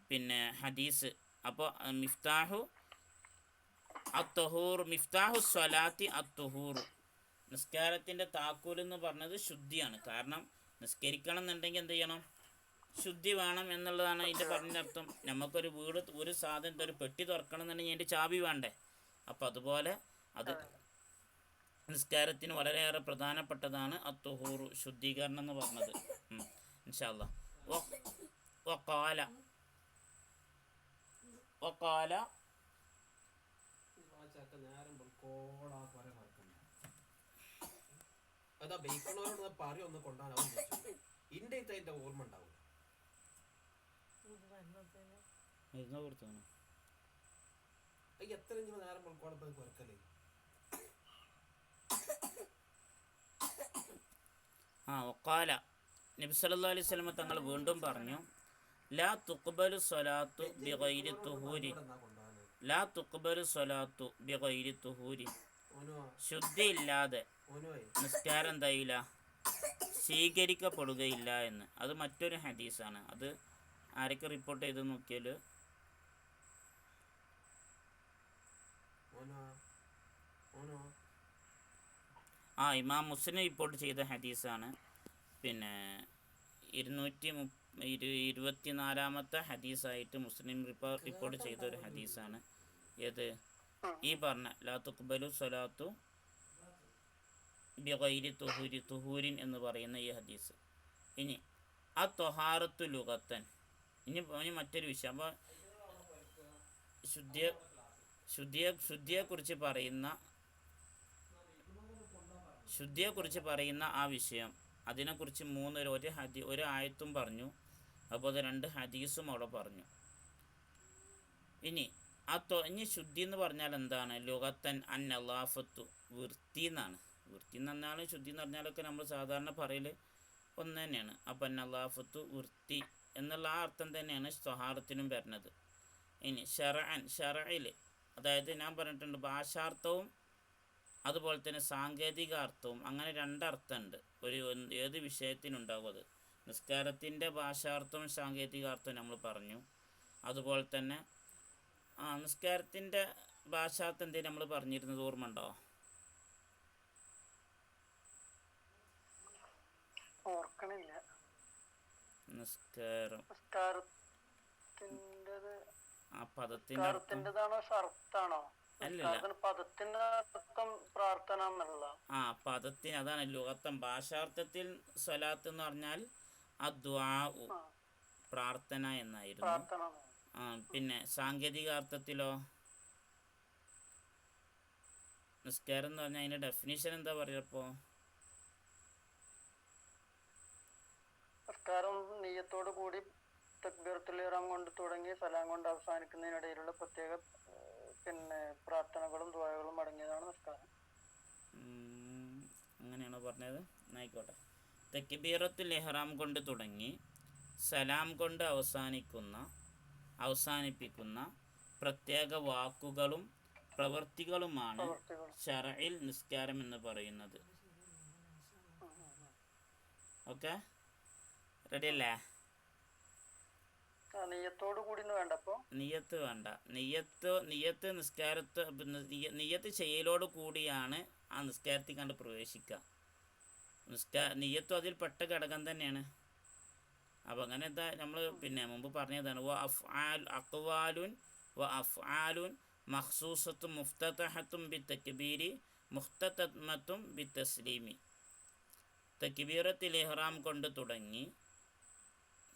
പിന്നെ ഹദീസ്, അപ്പോൾ മിഫ്താഹു അത്തുഹൂർ, മിഫ്താഹു സ്വലാത്തി അത്തുഹൂർ, നിസ്കാരത്തിൻ്റെ താക്കോൽ എന്ന് പറഞ്ഞത് ശുദ്ധിയാണ്. കാരണം നിസ്കരിക്കണം എന്നുണ്ടെങ്കിൽ എന്ത് ചെയ്യണം? ശുദ്ധി വേണം എന്നുള്ളതാണ് അതിൻ്റെ പറഞ്ഞ അർത്ഥം. നമുക്കൊരു വീട്, ഒരു സാധനത്തെ ഒരു പെട്ടി തുറക്കണം എന്നുണ്ടെങ്കിൽ അതിൻ്റെ ചാബി വേണ്ടേ? അപ്പോൾ അതുപോലെ അത് നിസ്കാരത്തിന് വളരെയേറെ പ്രധാനപ്പെട്ടതാണ് അത്തുഹൂർ, ശുദ്ധീകരണം എന്ന് പറഞ്ഞത്. ഇൻഷാ അല്ലാഹ്. വഖാല അതാ ബേക്കണോരോട് പറയൊന്ന് കൊണ്ടാനാവും ഇന്റെ അതിന്റെ ഓർമ്മ ഉണ്ടാവില്ല. എത്ര ഇഞ്ച് നേരം മുൾക്കോടത്ത് കുറക്കല്ലേ? ഒക്കാല നബി സല്ലല്ലാഹു അലൈഹി വസല്ലം തങ്ങൾ വീണ്ടും പറഞ്ഞു, ലാ തുഖ്ബലു സ്വലാത്തു ബിഗൈരി തുഹൂരി, ലാ തുഖ്ബലു സ്വലാത്തു ബിഗൈരി തുഹൂരി. ശുദ്ധിയില്ലാതെ നിസ്കാരം എന്തായില്ല, സ്വീകരിക്കപ്പെടുകയില്ല എന്ന്. അത് മറ്റൊരു ഹദീസാണ്. അത് ആരൊക്കെ റിപ്പോർട്ട് ചെയ്ത് നോക്കിയാൽ ഇമാം മുസ്ലിം റിപ്പോർട്ട് ചെയ്ത ഹദീസാണ്. പിന്നെ 224 ഹദീസായിട്ട് മുസ്ലിം റിപ്പോർട്ട് ചെയ്ത ഒരു ഹദീസാണ്. ഏത്? ഈ പറഞ്ഞ ലാ തുഖ്ബലു സ്വലാത്തു ബിഗൈരി തുഹൂരിൻ എന്ന് പറയുന്ന ഈ ഹദീസ്. ഇനി ആ തൊഹാറത്തു ലുഗത്തൻ. ഇനി മറ്റൊരു വിഷയം. അപ്പോൾ ശുദ്ധിയെക്കുറിച്ച് പറയുന്ന ആ വിഷയം, അതിനെക്കുറിച്ച് ഒരു ആയത്തും പറഞ്ഞു, അതുപോലെ 2 ഹദീസും അവിടെ പറഞ്ഞു. ഇനി ശുദ്ധി എന്ന് പറഞ്ഞാൽ എന്താണ്? ലുഗത്തൻ അൻ നളാഫത്തു, വൃത്തി എന്നാണ്. വൃത്തി എന്ന് പറഞ്ഞാൽ, ശുദ്ധി എന്ന് പറഞ്ഞാലൊക്കെ നമ്മൾ സാധാരണ പറയൽ ഒന്ന് തന്നെയാണ്. അപ്പം നളാഫത്തു, വൃത്തി എന്നുള്ള ആ അർത്ഥം തന്നെയാണ് സ്വഹാറത്തിനും വരുന്നത്. ഇനി ഷറഇൽ, അതായത് ഞാൻ പറഞ്ഞിട്ടുണ്ട് ഭാഷാർത്ഥവും അതുപോലെ തന്നെ സാങ്കേതിക അർത്ഥവും, അങ്ങനെ 2 അർത്ഥമുണ്ട് ഏത് വിഷയത്തിനുണ്ടാവും. അത് നിസ്കാരത്തിൻ്റെ ഭാഷാർത്ഥവും സാങ്കേതികാർത്ഥവും നമ്മൾ പറഞ്ഞു. അതുപോലെ തന്നെ നിസ്കാരത്തിൻ്റെ ഭാഷാർത്ഥം എന്തെങ്കിലും നമ്മൾ പറഞ്ഞിരുന്നത് ഓർമ്മ ഉണ്ടോ? ഓർക്കണില്ല. ആ പദത്തിൻ്റെ ഷർത്താണോ? പദത്തിന്റെ അർത്ഥം പ്രാർത്ഥന എന്നല്ല. പദത്തിന് അതാണ് ലുഗത്തം. ഭാഷാർത്ഥത്തിൽ സ്വലാത്ത് എന്ന് പറഞ്ഞാൽ അദ്ദുആഉ, പ്രാർത്ഥന എന്നായിരുന്നു. പിന്നെ സാങ്കേതിക അർത്ഥത്തിലോ നിസ്കാരം എന്ന് പറഞ്ഞാൽ അതിൻ്റെ ഡെഫിനിഷൻ എന്താ പറയുക? നിസ്കാരം നിയ്യത്തോടു കൂടി തക്ബീറത്തുൽ ഇഹ്റാം കൊണ്ട് തുടങ്ങി സലാം കൊണ്ട് അവസാനിക്കുന്നതിനിടയിലുള്ള പ്രത്യേക പ്രാർത്ഥനകളും ദുആകളും അടങ്ങിയതാണ് നിസ്കാരം. അങ്ങനെയാണോ പറഞ്ഞത്? ആയിക്കോട്ടെ. തക്ബീറത്തുൽ ഇഹ്റാം കൊണ്ട് തുടങ്ങി സലാം കൊണ്ട് അവസാനിപ്പിക്കുന്ന പ്രത്യേക വാക്കുകളും പ്രവൃത്തികളുമാണ് ശറഇൽ നിസ്കാരം എന്ന് പറയുന്നത്. ഓക്കെ, റെഡി അല്ലേ? നിയ്യത്ത് വേണ്ട. നിയ്യത്ത് നിയ്യത്ത് ചെയ്യലോട് കൂടിയാണ് ആ നിസ്കാരത്തിൽ കണ്ട് പ്രവേശിക്കുക. നിയ്യത്തും അതിൽ പെട്ട ഘടകം തന്നെയാണ്. അപ്പം അങ്ങനെ എന്താ നമ്മൾ മുമ്പ് പറഞ്ഞതാണ്, അഖ്വാലുൻ വ അഫ്ആലുൻ മഖ്സൂസത്തും മുഫ്തതഹത്തും ബിത്തക്ബീരി മുഖ്തതമത്തും ബിത്തസ്ലീമി. തക്ബീറത്തുൽ ഇഹ്റാം കൊണ്ട് തുടങ്ങി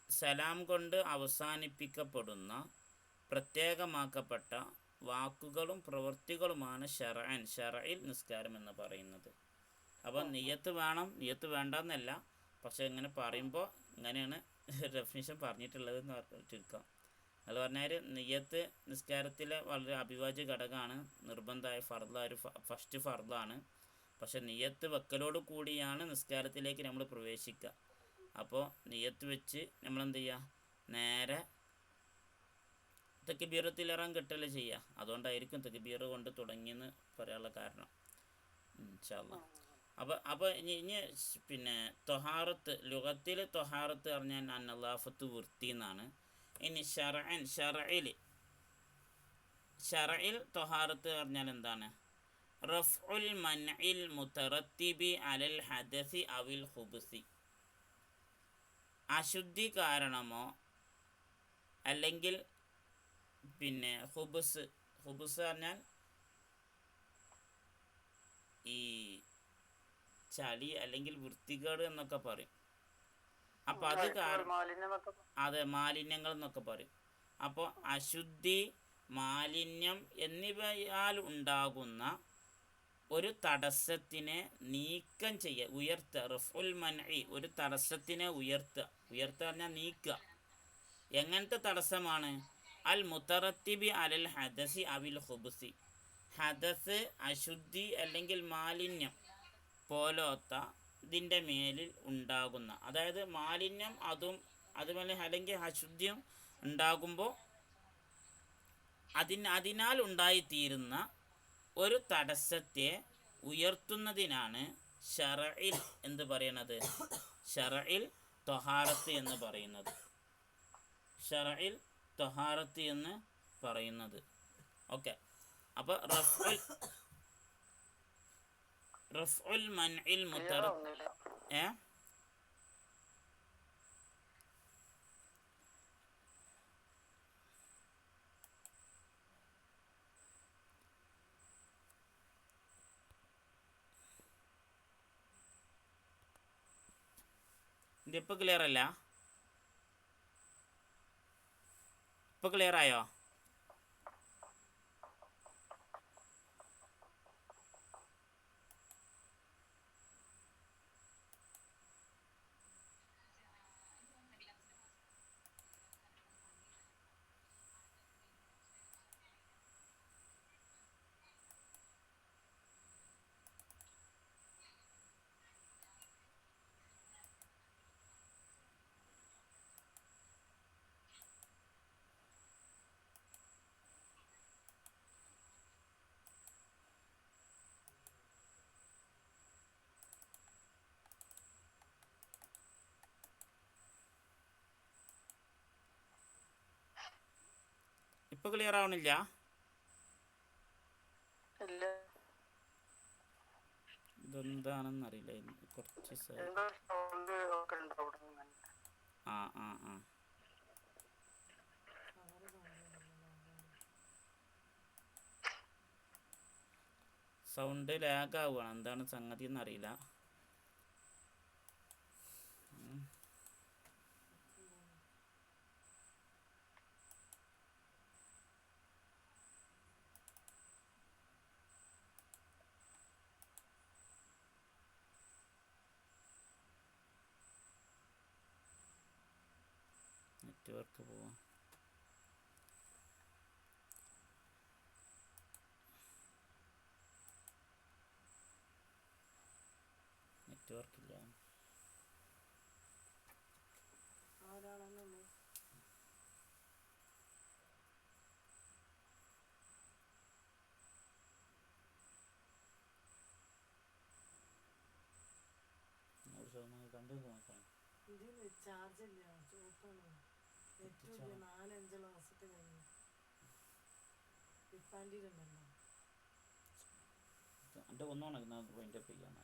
സലാം കൊണ്ട് അവസാനിപ്പിക്കപ്പെടുന്ന പ്രത്യേകമാക്കപ്പെട്ട വാക്കുകളും പ്രവൃത്തികളുമാണ് ഷറഇൽ നിസ്കാരം എന്ന് പറയുന്നത്. അപ്പം നിയ്യത്ത് വേണം, നിയ്യത്ത് വേണ്ടെന്നല്ല, പക്ഷെ ഇങ്ങനെ പറയുമ്പോൾ ഇങ്ങനെയാണ് ഡെഫിനിഷൻ പറഞ്ഞിട്ടുള്ളതെന്ന് ചുരുക്കം. അത് പറഞ്ഞാൽ നിയ്യത്ത് നിസ്കാരത്തിലെ വളരെ അവിഭാജ്യ ഘടകമാണ്, നിർബന്ധമായ ഫസ്റ്റ് ഫർദാണ്. പക്ഷെ നിയ്യത്ത് വെക്കലോട് കൂടിയാണ് നിസ്കാരത്തിലേക്ക് നമ്മൾ പ്രവേശിക്കുക. അപ്പോൾ നിയ്യത്ത് വെച്ച് നമ്മളെന്ത് ചെയ്യുക? നേരെ തക്ബീറത്തുൽ ഇഹ്റാം കിട്ടല് ചെയ്യുക. അതുകൊണ്ടായിരിക്കും തക്ബീർ കൊണ്ട് തുടങ്ങിയെന്ന് പറയാനുള്ള കാരണം. ഇൻഷാ അല്ലാഹ്. അപ്പോൾ ഇനി ത്വഹാറത്ത്, ലുഗത്തിൽ ത്വഹാറത്ത് പറഞ്ഞാൽ അന്നലാഫത്ത്, വൃത്തി എന്നാണ്. ഇനി ഷറഇൽ ത്വഹാറത്ത് പറഞ്ഞാൽ എന്താണ്? റഫ്ഉൽ മൻഇൽ മുതറത്തിബി അലൽ ഹദസി അവിൽ ഖുബ്സി. അശുദ്ധി കാരണമോ അല്ലെങ്കിൽ ഹുബ്സ് പറഞ്ഞാൽ ഈ ചളി അല്ലെങ്കിൽ വൃത്തികേട് എന്നൊക്കെ പറയും. അപ്പം അത് അതെ, മാലിന്യങ്ങൾ എന്നൊക്കെ പറയും. അപ്പോൾ അശുദ്ധി, മാലിന്യം എന്നിവയാൽ ഉണ്ടാകുന്ന ഒരു തടസ്സത്തിനെ നീക്കം ചെയ്യുക, ഉയർത്തുക. റഫ്ഉൽ മൻഇ, ഒരു തടസ്സത്തിനെ ഉയർത്തുക പറഞ്ഞാൽ നീക്കുക. എങ്ങനത്തെ തടസ്സമാണ്? അൽ മുത്തറത്തിബി അലൽ ഹദസി അവിൽ ഖുബ്സി, ഹദസ് അശുദ്ധി അല്ലെങ്കിൽ മാലിന്യം പോലോത്ത ഇതിൻ്റെ മേലിൽ ഉണ്ടാകുന്ന, അതായത് മാലിന്യം അതുപോലെ അല്ലെങ്കിൽ അശുദ്ധിയും ഉണ്ടാകുമ്പോൾ അതിനാൽ ഉണ്ടായിത്തീരുന്ന ഒരു തടസ്സത്തെ ഉയർത്തുന്നതിനാണ് ശറഇൽ എന്ത് പറയണത്, ശറഇൽ ത്വഹാറത്ത് എന്ന് പറയുന്നത്, ശറഇൽ ത്വഹാറത്ത് എന്ന് പറയുന്നത്. ഓക്കെ, അപ്പോൾ റഫ്ഉൽ മൻഇൽ മുത്തറ ഇതിപ്പോൾ ക്ലിയർ അല്ല? ഇപ്പോൾ ക്ലിയർ ആയോ? ഇപ്പോൾ ക്ലിയർ ആവണില്ല? ഇല്ല. ഇതെന്താണെന്നറിയില്ല, കുറച്ച് എന്തോ സൗണ്ട് ഒക്കെ ഉണ്ട് അവിടെ നിന്ന്. ആ ആ ആ സൗണ്ട് ലാഗ് ആവുകയാണ്, എന്താണ് സംഗതി എന്നറിയില്ല. നെറ്റ്വർക്ക് പോവാം. നെറ്റ്വർക്കില്ല. ആരാണെന്നുള്ളൂ. കണ്ടു നോക്കാം. ഇതിന് ചാർജ് ഇല്ല, ചുവപ്പാണ്. നെറ്റും ഇല്ല, 4-5 മാസത്തെ കഴിഞ്ഞു. ഇപ്പാൻ്റെ ഉണ്ടല്ലോ. എൻ്റെ ഒന്നാണ് ഇതിനകത്ത് പോയിൻ്റ് അപ്പ് ചെയ്യാൻ.